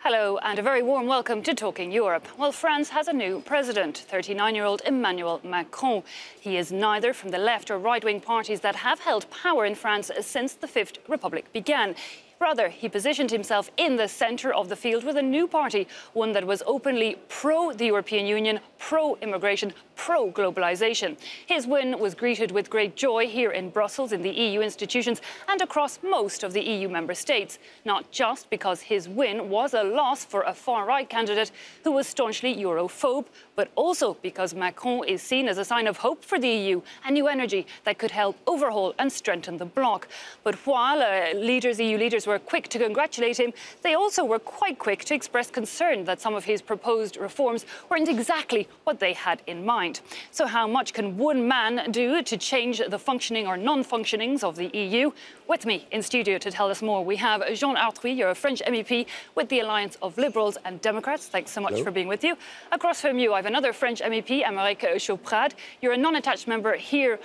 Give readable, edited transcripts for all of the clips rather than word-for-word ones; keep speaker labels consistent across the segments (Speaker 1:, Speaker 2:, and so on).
Speaker 1: Hello and a very warm welcome to Talking Europe. Well, France has a new president, 39-year-old Emmanuel Macron. He is neither from the left or right-wing parties that have held power in France since the Fifth Republic began. Rather, he positioned himself in the centre of the field with a new party, one that was openly pro-the European Union, pro-immigration, pro-globalisation. His win was greeted with great joy here in Brussels, in the EU institutions and across most of the EU member states. Not just because his win was a loss for a far-right candidate who was staunchly Europhobe, but also because Macron is seen as a sign of hope for the EU, a new energy that could help overhaul and strengthen the bloc. But while EU leaders were quick to congratulate him, they also were quite quick to express concern that some of his proposed reforms weren't exactly what they had in mind. So how much can one man do to change the functioning or non-functionings of the EU? With me in studio to tell us more, we have Jean Arthuis, you're a French MEP with the Alliance of Liberals and Democrats. Thanks so much
Speaker 2: Hello.
Speaker 1: For being with you. Across from you, I have another French MEP, Emmanuel Macron. You're a non-attached member here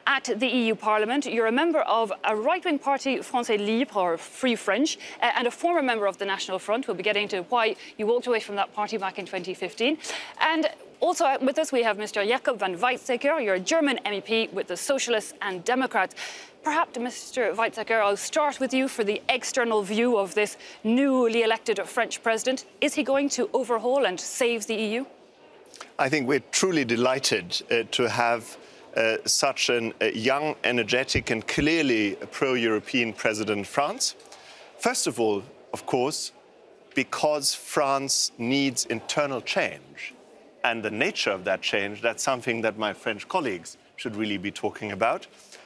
Speaker 1: at the EU Parliament. You're a member of a right-wing party, Français Libre, or Free French, and a former member of the National Front. We'll be getting to why you walked away from that party back in 2015. And also with us, we have Mr. Jakob van Weizsäcker. You're a German MEP with the Socialists and Democrats. Perhaps, Mr. Weizsäcker, I'll start with you for the external view of this newly elected French president. Is he going to overhaul and save the EU?
Speaker 2: I think we're truly delighted to have such a young, energetic and clearly pro-European president of France. First of all, of course, because France needs internal change. And the nature of that change, that's something that my French colleagues should really be talking about.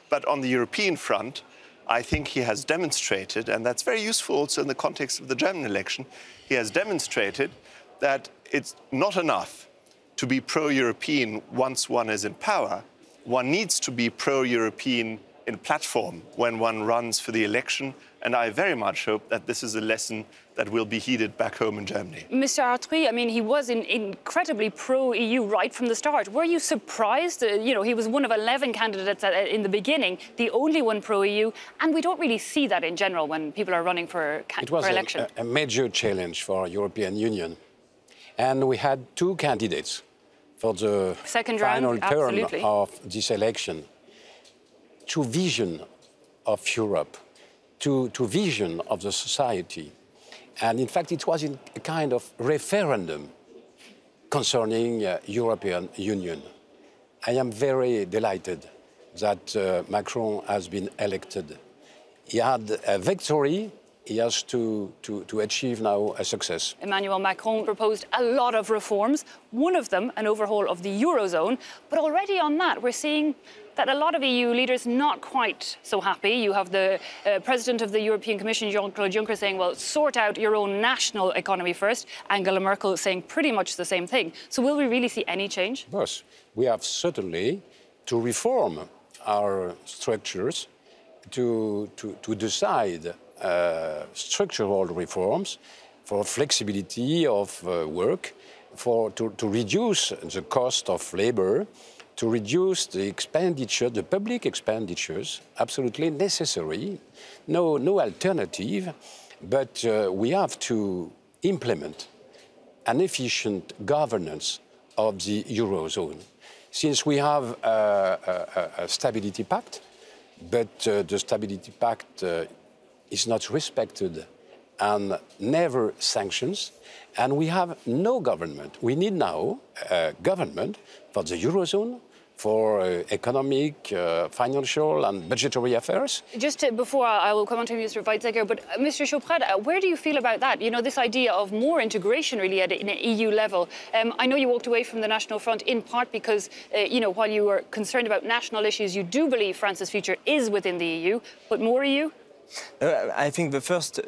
Speaker 2: But on the European front, I think he has demonstrated, and that's very useful also in the context of the German election, he has demonstrated that it's not enough to be pro-European once one is in power. One needs to be pro-European in platform when one runs for the election, and I very much hope that this is a lesson that will be heeded back home in Germany.
Speaker 1: Mr. Arthuis, I mean, he was incredibly pro-EU right from the start. Were you surprised? He was one of 11 candidates in the beginning, the only one pro-EU, and we don't really see that in general when people are running for election.
Speaker 3: It was a major challenge for the European Union, and we had two candidates for the final term of this election. Two vision of Europe, two vision of the society. And in fact, it was a kind of referendum concerning European Union. I am very delighted that Macron has been elected. He had a victory. He has to achieve now a success.
Speaker 1: Emmanuel Macron proposed a lot of reforms, one of them an overhaul of the eurozone. But already on that, we're seeing that a lot of EU leaders not quite so happy. You have the President of the European Commission, Jean-Claude Juncker, saying, well, sort out your own national economy first. Angela Merkel saying pretty much the same thing. So will we really see any change?
Speaker 3: Yes, we have certainly to reform our structures, to decide structural reforms for flexibility of work, to reduce the cost of labor, to reduce the expenditure, the public expenditures, absolutely necessary, no alternative, but we have to implement an efficient governance of the eurozone. Since we have a stability pact, but the stability pact is not respected and never sanctions, and we have no government. We need now a government for the eurozone, for economic, financial and budgetary affairs.
Speaker 1: Just before I will come on to Mr. Weizsäcker, but Mr. Choprat, where do you feel about that? You know, this idea of more integration really at an EU level. I know you walked away from the National Front in part because, while you were concerned about national issues, you do believe France's future is within the EU, but more EU?
Speaker 4: I think the first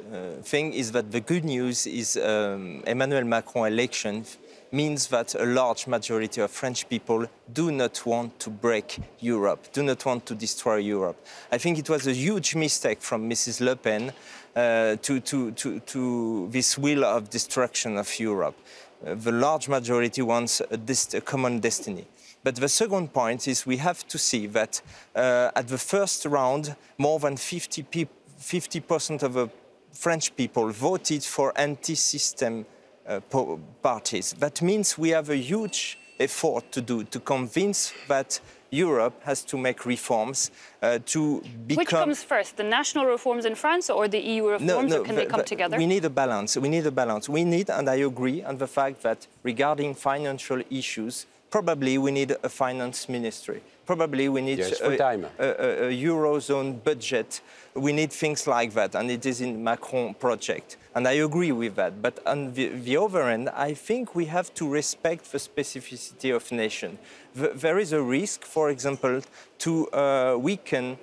Speaker 4: thing is that the good news is Emmanuel Macron election means that a large majority of French people do not want to break Europe, do not want to destroy Europe. I think it was a huge mistake from Mrs. Le Pen to this will of destruction of Europe. The large majority wants a common destiny. But the second point is we have to see that at the first round, more than 50% of the French people voted for anti-system parties. That means we have a huge effort to do to convince that Europe has to make reforms to become...
Speaker 1: Which comes first, the national reforms in France or the EU reforms, or can they come together?
Speaker 4: We need a balance. We need a balance. We need, and I agree on the fact that regarding financial issues, probably we need a finance ministry. Probably we need a eurozone budget. We need things like that, and it is in Macron project. And I agree with that. But on the other end, I think we have to respect the specificity of nation. There is a risk, for example, to weaken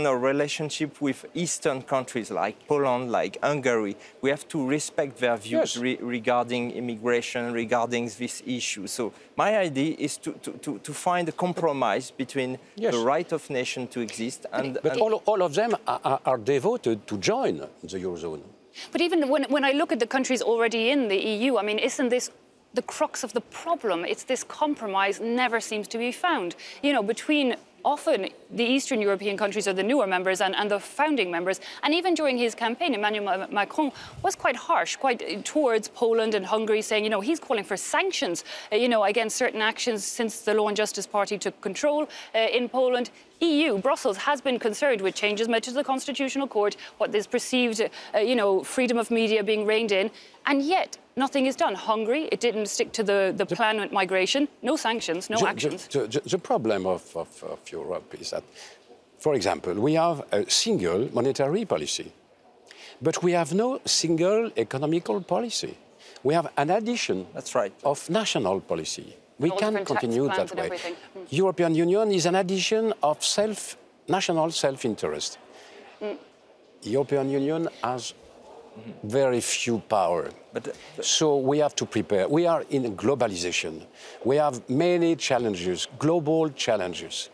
Speaker 4: our relationship with Eastern countries like Poland, like Hungary. We have to respect their views regarding immigration, regarding this issue. So my idea is to find a compromise between the right of nation to exist and...
Speaker 3: But all of them are devoted to join the eurozone.
Speaker 1: But even when I look at the countries already in the EU, I mean, isn't this the crux of the problem? It's this compromise never seems to be found. You know, between often the Eastern European countries are the newer members and the founding members. And even during his campaign, Emmanuel Macron was quite harsh, quite towards Poland and Hungary, saying, you know, he's calling for sanctions, you know, against certain actions since the Law and Justice Party took control in Poland. EU, Brussels, has been concerned with changes made to the Constitutional Court, what is perceived, you know, freedom of media being reined in, and yet nothing is done. Hungary, it didn't stick to the plan with migration, no sanctions, no actions.
Speaker 3: The problem of Europe is that, for example, we have a single monetary policy, but we have no single economical policy. We have an addition of national policy. We can't continue that way. European Union is an addition of national self-interest. European Union has very few power. So we have to prepare. We are in globalization. We have many challenges, global challenges.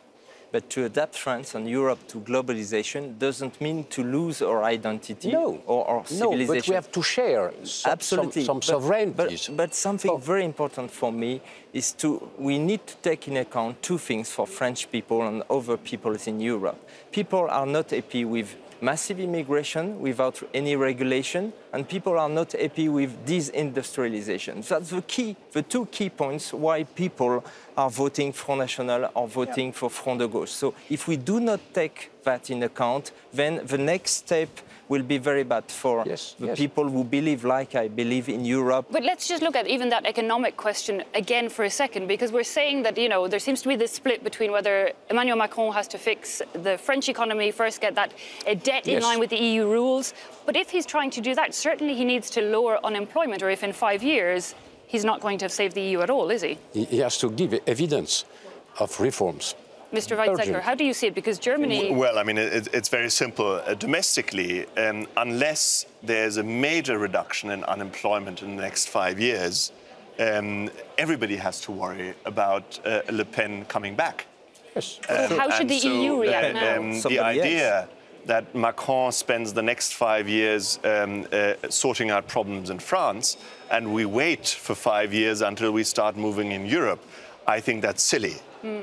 Speaker 4: But to adapt France and Europe to globalization doesn't mean to lose our identity or civilization.
Speaker 3: No, but we have to share some sovereignties.
Speaker 4: But something very important for me is we need to take into account two things for French people and other peoples in Europe. People are not happy with massive immigration without any regulation, and people are not happy with disindustrialization. That's the two key points why people are voting Front National or voting for Front de Gauche. So if we do not take that in account, then the next step will be very bad for the people who believe, like I believe, in Europe.
Speaker 1: But let's just look at even that economic question again for a second, because we're saying that, you know, there seems to be this split between whether Emmanuel Macron has to fix the French economy first, get that debt in line with the EU rules. But if he's trying to do that, certainly he needs to lower unemployment, or if in 5 years he's not going to have saved the EU at all, is he?
Speaker 3: He has to give evidence of reforms.
Speaker 1: Mr. Weizsäcker, how do you see it? Because Germany...
Speaker 2: Well, I mean, it's very simple. Domestically, unless there's a major reduction in unemployment in the next 5 years, everybody has to worry about Le Pen coming back.
Speaker 3: Yes.
Speaker 1: How should the EU react now?
Speaker 2: The idea that Macron spends the next 5 years sorting out problems in France, and we wait for 5 years until we start moving in Europe, I think that's silly.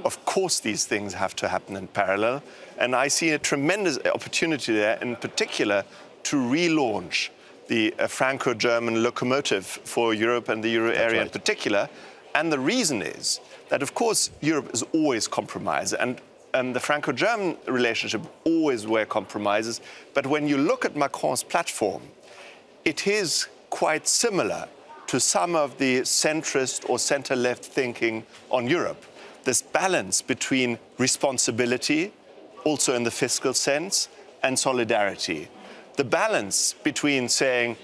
Speaker 2: Of course, these things have to happen in parallel. And I see a tremendous opportunity there, in particular, to relaunch the Franco-German locomotive for Europe and the euro area in particular. And the reason is that, of course, Europe is always compromised. And the Franco-German relationship always were compromises. But when you look at Macron's platform, it is quite similar to some of the centrist or center-left thinking on Europe. This balance between responsibility, also in the fiscal sense, and solidarity. The balance between saying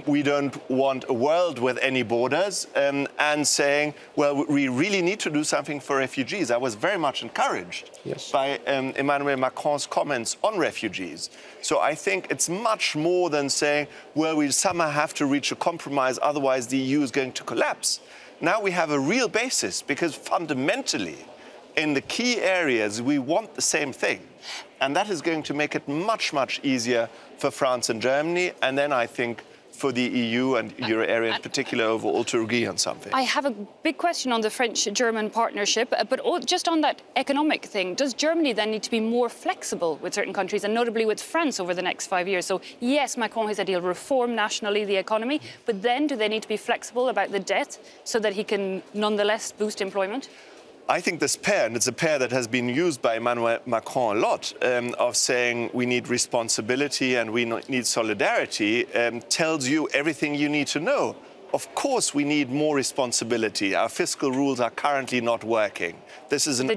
Speaker 2: we don't want a world with any borders and saying, well, we really need to do something for refugees. I was very much encouraged by Emmanuel Macron's comments on refugees. So I think it's much more than saying, well, we somehow have to reach a compromise, otherwise the EU is going to collapse. Now we have a real basis, because fundamentally, in the key areas, we want the same thing. And that is going to make it much, much easier for France and Germany. And then I think for the EU and euro area in particular overall to agree on something.
Speaker 1: I have a big question on the French-German partnership, but just on that economic thing, does Germany then need to be more flexible with certain countries, and notably with France over the next 5 years? So yes, Macron has said he'll reform nationally the economy, but then do they need to be flexible about the debt so that he can nonetheless boost employment?
Speaker 2: I think this pair, and it's a pair that has been used by Emmanuel Macron a lot, of saying we need responsibility and we need solidarity, tells you everything you need to know. Of course, we need more responsibility. Our fiscal rules are currently not working. This is an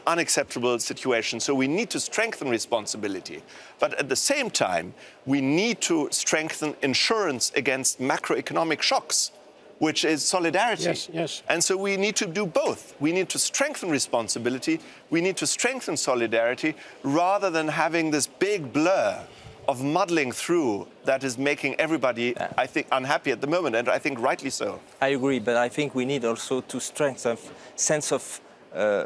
Speaker 2: unacceptable situation. So we need to strengthen responsibility. But at the same time, we need to strengthen insurance against macroeconomic shocks, which is solidarity.
Speaker 3: Yes, yes.
Speaker 2: And so we need to do both. We need to strengthen responsibility, we need to strengthen solidarity, rather than having this big blur of muddling through that is making everybody, I think, unhappy at the moment, and I think rightly so.
Speaker 4: I agree, but I think we need also to strengthen sense of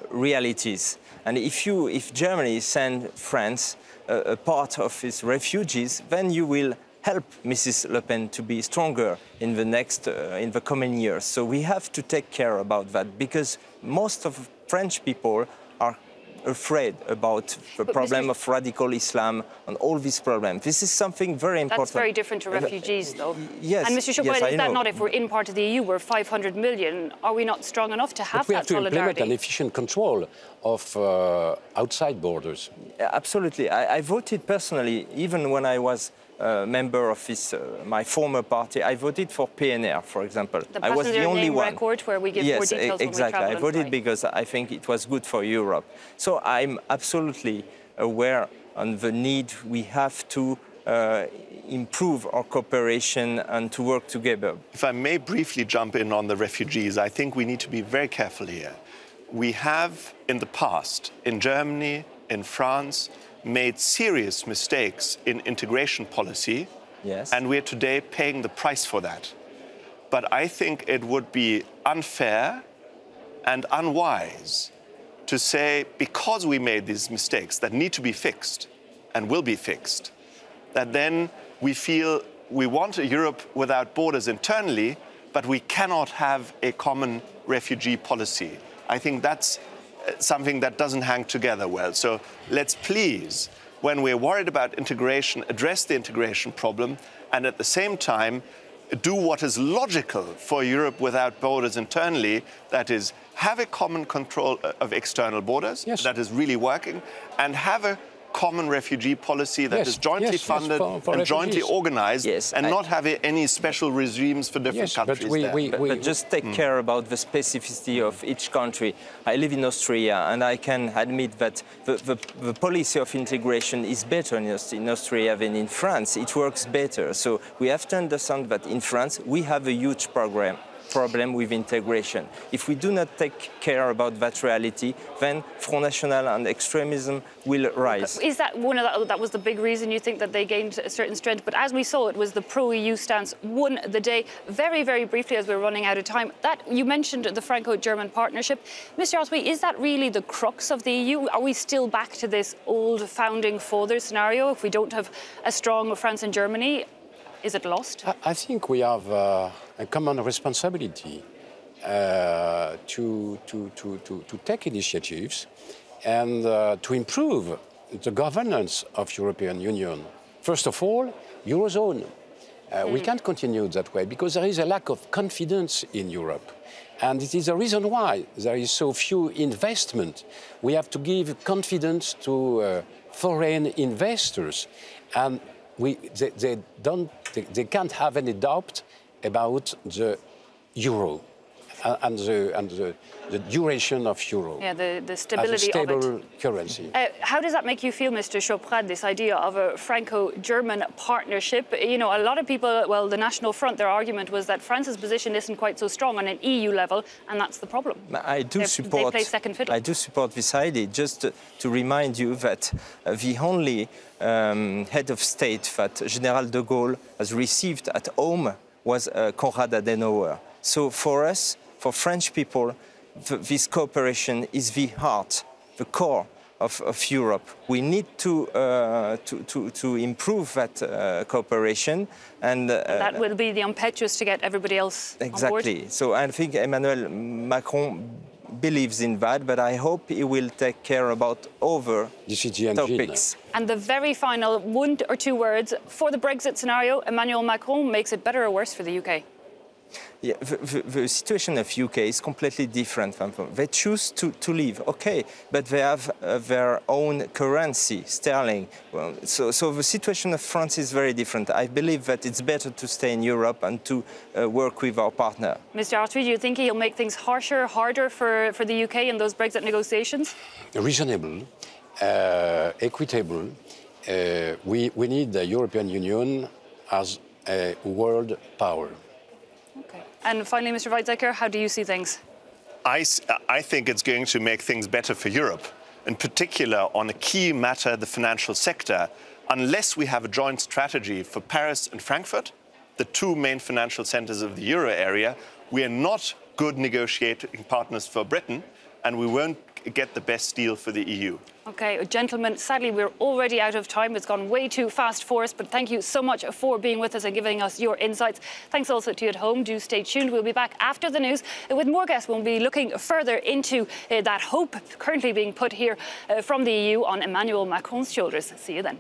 Speaker 4: realities. And if Germany sends France a part of its refugees, then you will help Mrs. Le Pen to be stronger in the coming years. So we have to take care about that, because most of French people are afraid about the problem of radical Islam and all these problems. This is something very important.
Speaker 1: That's very different to refugees, though.
Speaker 4: Yes.
Speaker 1: And Mr. Chopin, is that not, if we're in part of the EU, we're 500 million, are we not strong enough to have that solidarity?
Speaker 3: We have to implement an efficient control of outside borders.
Speaker 4: Absolutely. I voted personally, even when I was member of my former party, I voted for PNR, for example.
Speaker 1: I was the only one. Record where we give more details
Speaker 4: exactly.
Speaker 1: When we
Speaker 4: I voted because I think it was good for Europe. So I'm absolutely aware of the need we have to improve our cooperation and to work together.
Speaker 2: If I may briefly jump in on the refugees, I think we need to be very careful here. We have, in the past, in Germany, in France, made serious mistakes in integration policy,
Speaker 4: yes,
Speaker 2: and we're today paying the price for that. But I think it would be unfair and unwise to say, because we made these mistakes that need to be fixed and will be fixed, that then we feel we want a Europe without borders internally, but we cannot have a common refugee policy. I think that's something that doesn't hang together well. So let's please, when we're worried about integration, address the integration problem, and at the same time, do what is logical for Europe without borders internally, that is, have a common control of external borders,
Speaker 3: yes,
Speaker 2: that is really working, and have a common refugee policy that is jointly funded and jointly organized, and not have any special regimes for different countries.
Speaker 4: But just take care about the specificity of each country. I live in Austria, and I can admit that the policy of integration is better in Austria than in France. It works better. So we have to understand that in France we have a huge problem with integration. If we do not take care about that reality, then Front National and extremism will rise.
Speaker 1: Is that that was the big reason you think that they gained a certain strength? But as we saw, it was the pro-EU stance won the day. Very, very briefly, as we're running out of time, that you mentioned the Franco-German partnership. Mr. Oswey, is that really the crux of the EU? Are we still back to this old founding fathers scenario? If we don't have a strong France and Germany, is it lost?
Speaker 3: I think we have a common responsibility to take initiatives and to improve the governance of European Union. First of all, eurozone. We can't continue that way because there is a lack of confidence in Europe. And it is the reason why there is so few investment. We have to give confidence to foreign investors. And they can't have any doubt about the euro and the duration of euro.
Speaker 1: Yeah, the stability
Speaker 3: as a stable
Speaker 1: of it.
Speaker 3: Currency.
Speaker 1: How does that make you feel, Mr. Chopin, this idea of a Franco-German partnership? You know, a lot of people, well, the National Front, their argument was that France's position isn't quite so strong on an EU level, and that's the problem.
Speaker 4: I do support.
Speaker 1: They play second fiddle.
Speaker 4: I do support this idea. Just to remind you that the only head of state that General de Gaulle has received at home was Konrad Adenauer. So for us, for French people, this cooperation is the heart, the core of Europe. We need to improve that cooperation, and
Speaker 1: that will be the impetus to get everybody else on board.
Speaker 4: Exactly. So I think Emmanuel Macron believes in that, but I hope he will take care about other topics.
Speaker 1: And the very final 1 or 2 words for the Brexit scenario, Emmanuel Macron makes it better or worse for the UK?
Speaker 4: Yeah, the situation of UK is completely different from them. They choose to leave, okay, but they have their own currency, sterling. Well, so the situation of France is very different. I believe that it's better to stay in Europe and to work with our partner.
Speaker 1: Mr. Arthuis, do you think he'll make things harsher, harder for the UK in those Brexit negotiations?
Speaker 3: Reasonable, equitable. We need the European Union as a world power.
Speaker 1: Okay. And finally, Mr. Weizsäcker, how do you see things?
Speaker 2: I think it's going to make things better for Europe, in particular on a key matter, the financial sector. Unless we have a joint strategy for Paris and Frankfurt, the 2 main financial centers of the euro area, we are not good negotiating partners for Britain, and we won't get the best deal for the EU.
Speaker 1: Okay, gentlemen, sadly, we're already out of time. It's gone way too fast for us, but thank you so much for being with us and giving us your insights. Thanks also to you at home. Do stay tuned. We'll be back after the news with more guests. We'll be looking further into that hope currently being put here from the EU on Emmanuel Macron's shoulders. See you then.